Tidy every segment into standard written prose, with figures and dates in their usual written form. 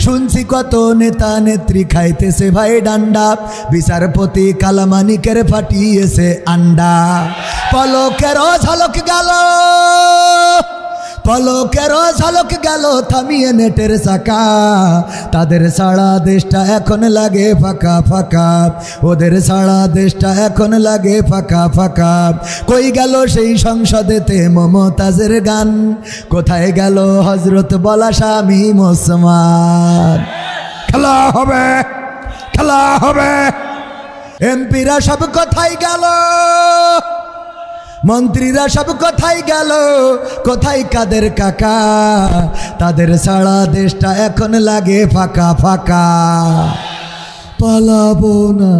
শুনছি কত নেতা নেত্রী খাইতেছে ভাই ডান্ডা, বিচারপতি কালামানিকের ফাটিয়েছে আন্ডা। পলকেরও ঝলক গেল, পলকেরও ঝলক গেল থামিয়ে নেটের চাকা। তাদের সারা দেশটা এখন লাগে ফাঁকা ফাঁকা, ওদের সারা দেশটা এখন লাগে ফাঁকা ফাঁকা। কই গেল সেই সংসদেতে মমতাজের গান, কোথায় গেল হজরত বলা শামীম ওসমান। খেলা হবে, খেলা হবে। এমপিরা সব কোথায় গেল, মন্ত্রীরা সব কোথায় গেল, কোথায় কাদের কাকা। তাদের সারা দেশটা এখন লাগে ফাঁকা ফাঁকা। পালাবো না,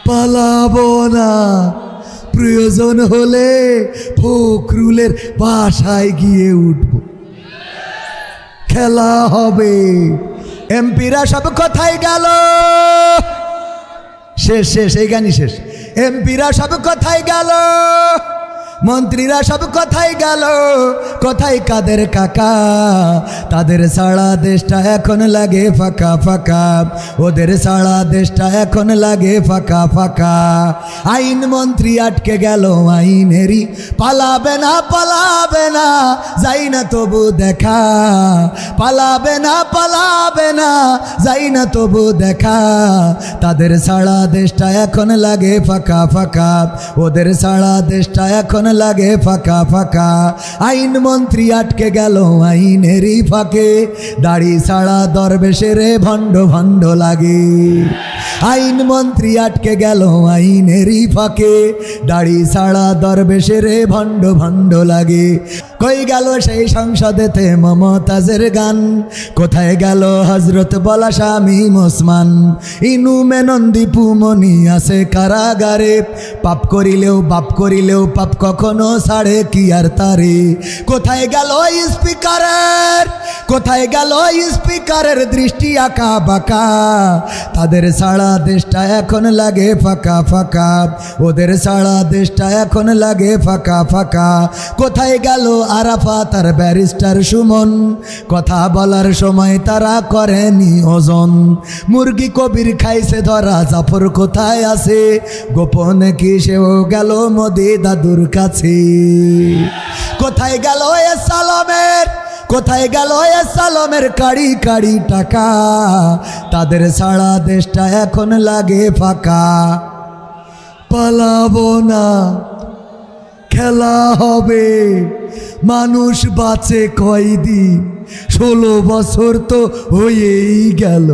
পালাবো না, প্রয়োজন হলে ফখরুলের বাসায় গিয়ে উঠব। খেলা হবে। এমপিরা সব কোথায় গেল, শেষ শেষ, এই গানই শেষ। এমপিরা সব কোথায় গেল, মন্ত্রীরা সব কোথায় গেল, কোথায় কাদের কাকা। তাদের সারা দেশটা এখন লাগে ফাঁকা ফাঁকা, ওদের সারা দেশটা এখন লাগে ফাঁকা ফাঁকা। আইন মন্ত্রী আটকে গেল আইনেরই, পালাবে না পালাবে না, যাই না তবু দেখা। পালাবে না পালাবে না, যাই না তবু দেখা। তাদের সারা দেশটা এখন লাগে ফাঁকা ফাঁকা, ওদের সারা দেশটা এখন লাগে ফাঁকা ফাঁকা। আইন মন্ত্রী আটকে গেল আইনেরই ফাঁকে, দাড়ি ছাড়া দরবেশের ভণ্ড ভণ্ড লাগে। আইন মন্ত্রী আটকে গেল আইনেরই ফাঁকে, দাড়ি ছাড়া দরবেশের ভণ্ড ভণ্ড লাগে। কই গেল সেই সংসদেতে মমতাজের গান, কোথায় গেল হজরত বলা শামীম ওসমান। ইনু মেনন দীপু মনি আছে কারাগারে, পাপ করিলেও বাপ করিলেও পাপ কখনো ছাড়ে কি আর তারে। কোথায় গেল স্পিকারের, কোথায় গেল স্পিকারের দৃষ্টি আঁকা বাঁকা। তাদের সারা দেশটা এখন লাগে ফাঁকা ফাঁকা, ওদের সারা দেশটা এখন লাগে ফাঁকা ফাঁকা। কোথায় গেল আরাফাত আর ব্যারিস্টার সুমন, কথা বলার সময় তারা করেনি ওজন। মুরগি কবির খাইছে ধরা, জাফর কোথায় আছে, গোপনে কি সেও গেল মোদি দাদুর কাছে। কোথায় গেল এ সালামের, কোথায় গেল এ সালামের কাড়ি কাড়ি টাকা। তাদের সারা দেশটা এখন লাগে ফাঁকা। পালাবো না, খেলা হবে। মানুষ বাঁচে কয়দিন, 16 বছর তো হয়েই গেল।